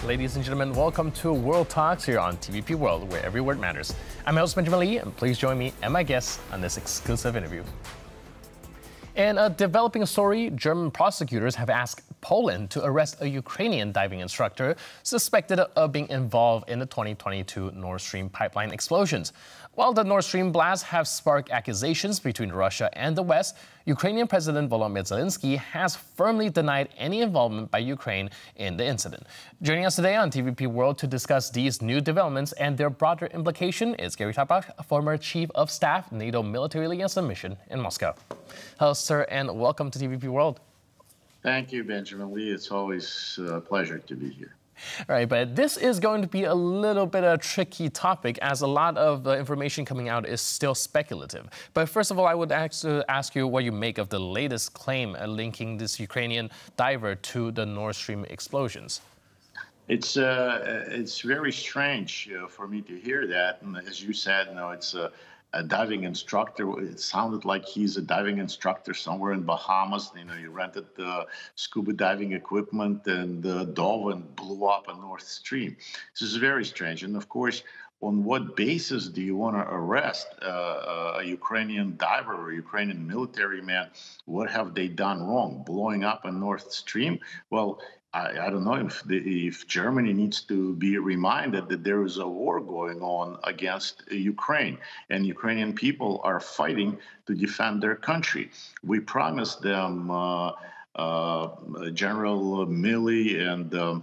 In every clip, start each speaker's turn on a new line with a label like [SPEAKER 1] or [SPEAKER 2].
[SPEAKER 1] Ladies and gentlemen, welcome to World Talks here on TVP World, where every word matters. I'm your host, Benjamin Lee, and please join me and my guests on this exclusive interview. In a developing story, German prosecutors have asked Poland to arrest a Ukrainian diving instructor suspected of being involved in the 2022 Nord Stream pipeline explosions. While the Nord Stream blasts have sparked accusations between Russia and the West, Ukrainian President Volodymyr Zelensky has firmly denied any involvement by Ukraine in the incident. Joining us today on TVP World to discuss these new developments and their broader implication is Gary Tabach, former Chief of Staff, NATO Military Liaison Mission in Moscow. Hello, sir, and welcome to TVP World.
[SPEAKER 2] Thank you, Benjamin Lee. It's always a pleasure to be here.
[SPEAKER 1] All right, but this is going to be a little bit of a tricky topic as a lot of the information coming out is still speculative. But first of all, I would ask you what you make of the latest claim linking this Ukrainian diver to the Nord Stream explosions.
[SPEAKER 2] It's very strange for me to hear that. And as you said, it's a diving instructor. It sounded like he's a diving instructor somewhere in Bahamas. He rented the scuba diving equipment and dove and blew up a Nord Stream. This is very strange. And of course, on what basis do you want to arrest a Ukrainian diver or Ukrainian military man? What have they done wrong? Blowing up a Nord Stream? Well, I don't know if Germany needs to be reminded that there is a war going on against Ukraine, and Ukrainian people are fighting to defend their country. We promised them, General Milley and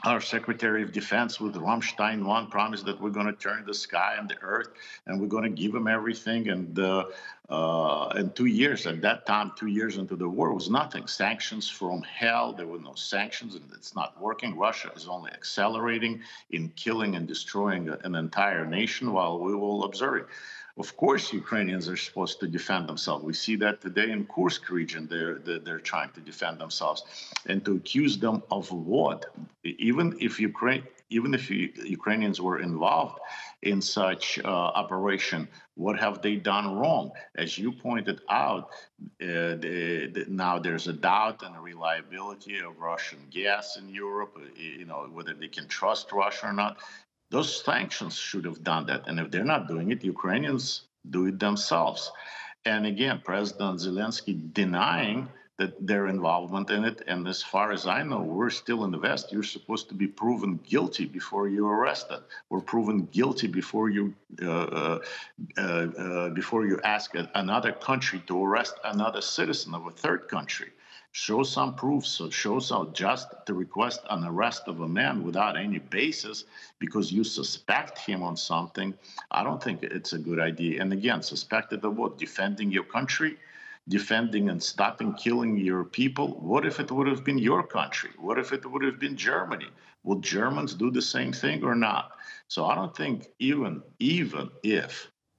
[SPEAKER 2] our Secretary of Defense with Ramstein 1 promised that we're going to turn the sky and the earth and we're going to give them everything. And in 2 years, at that time, 2 years into the war, was nothing. Sanctions from hell. There were no sanctions, and it's not working. Russia is only accelerating in killing and destroying an entire nation while we will observe it. Of course, Ukrainians are supposed to defend themselves. We see that today in Kursk region, they're trying to defend themselves, and to accuse them of what? Even if Ukrainians were involved in such operation, what have they done wrong? As you pointed out, now there's a doubt and a reliability of Russian gas in Europe. Whether they can trust Russia or not. Those sanctions should have done that. And if they're not doing it, Ukrainians do it themselves. And again, President Zelensky denying that their involvement in it. And as far as I know, we're still in the West. You're supposed to be proven guilty before you're arrested, or proven guilty before you ask another country to arrest another citizen of a third country. Show some proof, so show some just to request an arrest of a man without any basis because you suspect him on something. I don't think it's a good idea. And again, suspected of what? Defending your country, defending and stopping killing your people. What if it would have been your country? What if it would have been Germany? Would Germans do the same thing or not? So I don't think even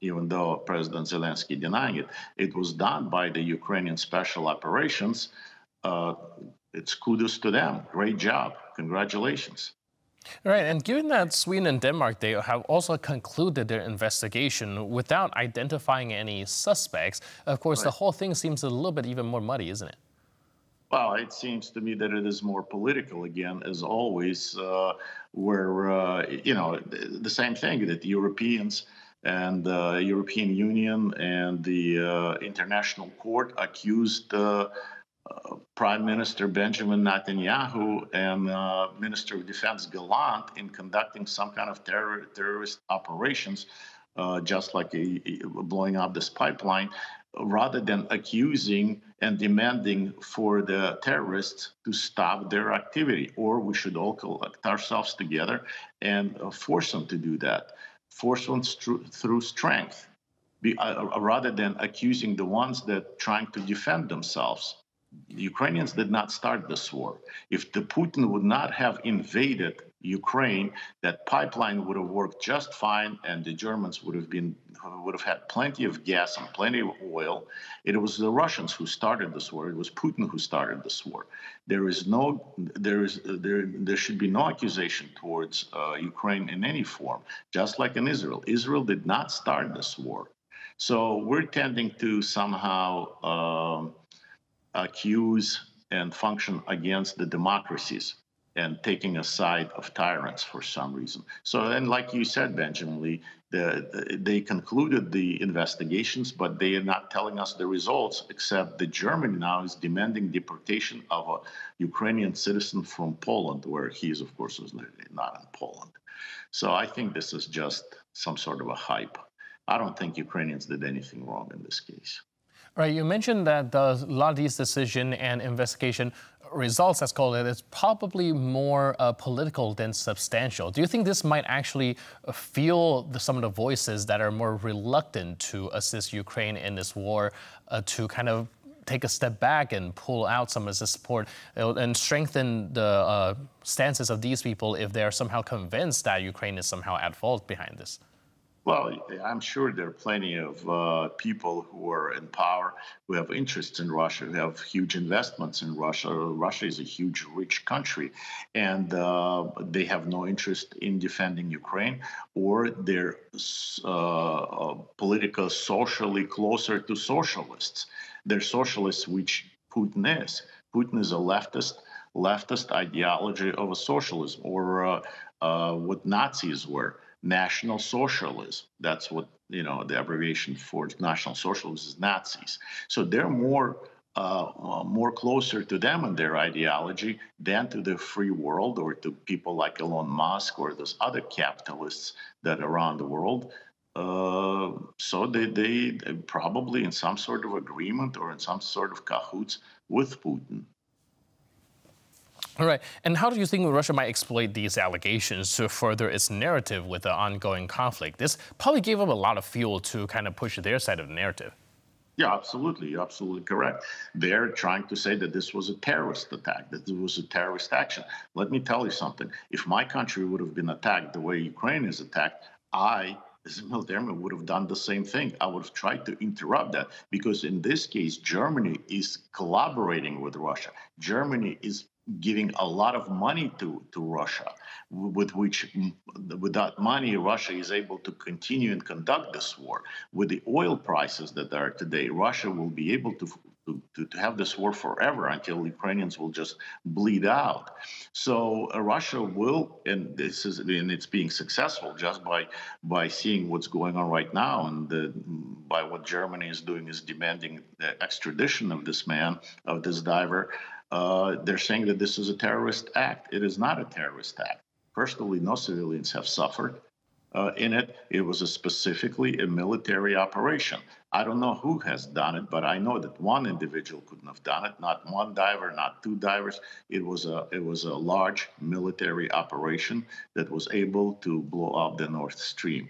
[SPEAKER 2] though President Zelensky denying it, it was done by the Ukrainian special operations. It's kudos to them. Great job. Congratulations.
[SPEAKER 1] Right, and given that Sweden and Denmark, they have also concluded their investigation without identifying any suspects, of course, The whole thing seems a little bit even more muddy, isn't it?
[SPEAKER 2] Well, it seems to me that it is more political again, as always, where, the same thing that the Europeans and the European Union and the International Court accused Prime Minister Benjamin Netanyahu and Minister of Defense Gallant in conducting some kind of terrorist operations, just like blowing up this pipeline, rather than accusing and demanding for the terrorists to stop their activity. Or we should all collect ourselves together and force them to do that. Force them through strength, rather than accusing the ones that trying to defend themselves. The Ukrainians did not start this war. If Putin would not have invaded Ukraine, that pipeline would have worked just fine, and the Germans would have had plenty of gas and plenty of oil. It was the Russians who started this war. It was Putin who started this war. There should be no accusation towards Ukraine in any form. Just like in Israel, Israel did not start this war. So we're tending to somehow accuse and function against the democracies. and taking a side of tyrants for some reason. So, and like you said, Benjamin Lee, they concluded the investigations, but they are not telling us the results, except that Germany now is demanding deportation of a Ukrainian citizen from Poland, where he is, of course, was not in Poland. So I think this is just some sort of a hype. I don't think Ukrainians did anything wrong in this case.
[SPEAKER 1] Right, you mentioned that a lot of these decision and investigation results, let's call it, is probably more political than substantial. Do you think this might actually fuel some of the voices that are more reluctant to assist Ukraine in this war to kind of take a step back and pull out some of the support and strengthen the stances of these people if they're somehow convinced that Ukraine is somehow at fault behind this?
[SPEAKER 2] Well, I'm sure there are plenty of people who are in power, who have interests in Russia, who have huge investments in Russia. Russia is a huge, rich country, and they have no interest in defending Ukraine, or they're politically, socially closer to socialists. They're socialists, which Putin is. Putin is a leftist ideology of a socialism, or what Nazis were. National Socialism. That's what, the abbreviation for National Socialism is Nazis. So they're more closer to them and their ideology than to the free world or to people like Elon Musk or those other capitalists that are around the world. So they probably in some sort of agreement or in some sort of cahoots with Putin.
[SPEAKER 1] All right. And how do you think Russia might exploit these allegations to further its narrative with the ongoing conflict? This probably gave them a lot of fuel to kind of push their side of the narrative.
[SPEAKER 2] Yeah, absolutely. You're absolutely correct. They're trying to say that this was a terrorist attack, that it was a terrorist action. Let me tell you something. If my country would have been attacked the way Ukraine is attacked, as a military man, would have done the same thing. I would have tried to interrupt that, because in this case, Germany is collaborating with Russia. Germany is giving a lot of money to Russia, with that money, Russia is able to continue and conduct this war. With the oil prices that are today, Russia will be able to have this war forever until Ukrainians will just bleed out. So Russia will, and it's being successful just by seeing what's going on right now, and by what Germany is doing is demanding the extradition of this man, of this diver. They're saying that this is a terrorist act. It is not a terrorist act. Personally, no civilians have suffered in it. It was specifically a military operation. I don't know who has done it, but I know that one individual couldn't have done it. Not one diver, not two divers. It was a large military operation that was able to blow up the Nord Stream,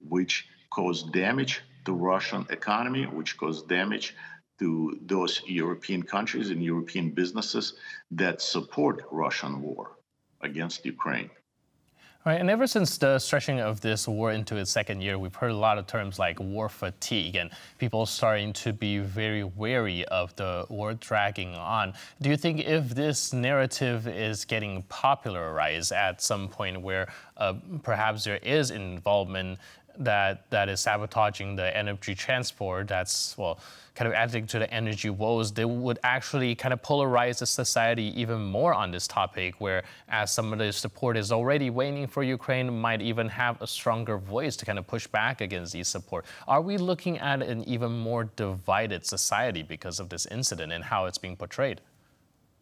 [SPEAKER 2] which caused damage to Russian economy, which caused damage to those European countries and European businesses that support Russian war against Ukraine.
[SPEAKER 1] All right, and ever since the stretching of this war into its second year, we've heard a lot of terms like war fatigue and people starting to be very wary of the war dragging on. Do you think if this narrative is getting popularized at some point where perhaps there is involvement that is sabotaging the energy transport, that's, well, kind of adding to the energy woes, they would actually kind of polarize the society even more on this topic, where as some of the support is already waning for Ukraine, might even have a stronger voice to kind of push back against these support. Are we looking at an even more divided society because of this incident and how it's being portrayed?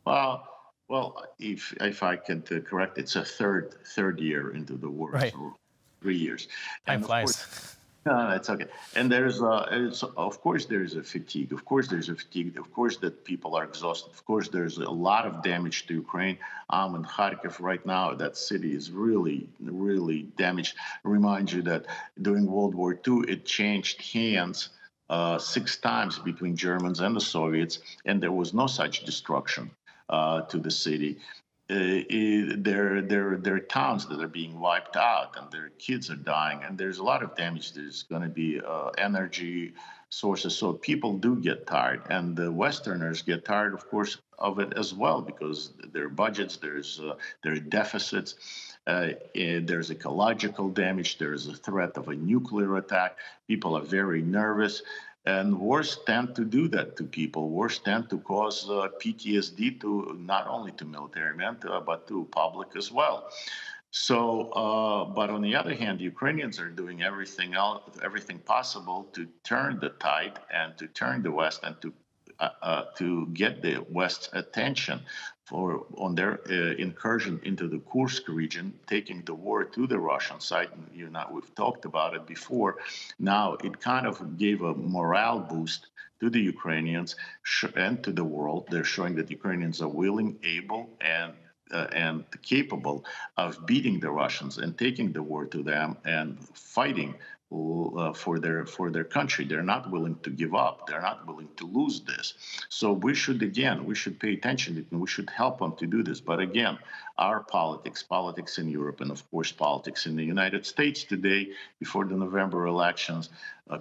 [SPEAKER 2] Well, if I can correct, it's a third year into the war.
[SPEAKER 1] Right.
[SPEAKER 2] So 3 years.
[SPEAKER 1] Time flies.
[SPEAKER 2] No, it's okay. And of course, there's a fatigue. Of course, there's a fatigue. Of course, that people are exhausted. Of course, there's a lot of damage to Ukraine. I'm in Kharkiv right now. That city is really, really damaged. Remind you that during World War II, it changed hands 6 times between Germans and the Soviets, and there was no such destruction to the city. There are towns that are being wiped out, and their kids are dying, and there's a lot of damage. There's going to be energy sources, so people do get tired, and the Westerners get tired, of course, of it as well, because there are budgets, there are deficits, there's ecological damage, there's a threat of a nuclear attack. People are very nervous. And wars tend to do that to people. Wars tend to cause PTSD to not only to military men, but to public as well. So, but on the other hand, the Ukrainians are doing everything possible to turn the tide and to turn the West and to get the West's attention on their incursion into the Kursk region, taking the war to the Russian side. We've talked about it before. Now it kind of gave a morale boost to the Ukrainians and to the world. They're showing that Ukrainians are willing, able, and capable of beating the Russians and taking the war to them and fighting for their country. They're not willing to give up. They're not willing to lose this. So we should pay attention and we should help them to do this. But again, our politics in Europe, and of course politics in the United States today before the November elections,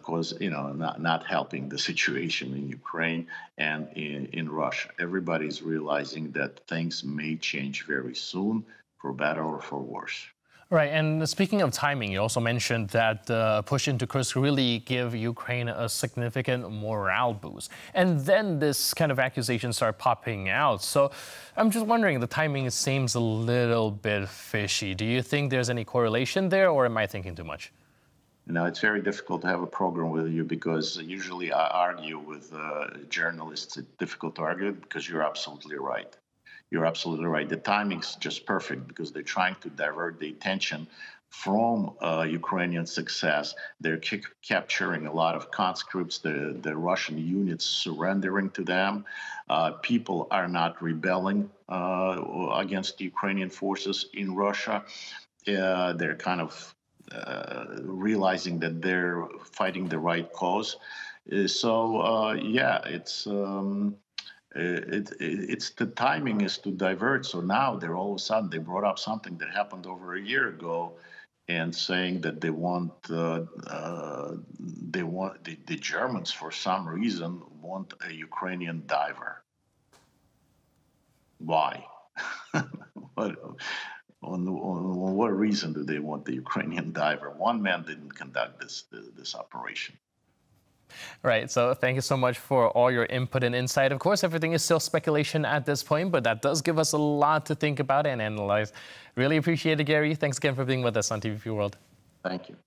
[SPEAKER 2] cause not helping the situation in Ukraine and in Russia. Everybody's realizing that things may change very soon, for better or for worse.
[SPEAKER 1] Right, and speaking of timing, you also mentioned that the push into Kursk really gave Ukraine a significant morale boost. And then this kind of accusations start popping out. So I'm just wondering, the timing seems a little bit fishy. Do you think there's any correlation there, or am I thinking too much?
[SPEAKER 2] It's very difficult to have a program with you because usually I argue with journalists. It's difficult to argue because you're absolutely right. You're absolutely right. The timing's just perfect because they're trying to divert the attention from Ukrainian success. They're capturing a lot of conscripts, the Russian units surrendering to them. People are not rebelling against the Ukrainian forces in Russia. They're kind of realizing that they're fighting the right cause. It's the timing is to divert. So now they're all of a sudden they brought up something that happened over a year ago, and saying that they want the Germans for some reason want a Ukrainian diver. Why? On what reason do they want the Ukrainian diver? One man didn't conduct this operation.
[SPEAKER 1] Right, so thank you so much for all your input and insight. Of course, everything is still speculation at this point, but that does give us a lot to think about and analyze. Really appreciate it, Gary. Thanks again for being with us on TVP World.
[SPEAKER 2] Thank you.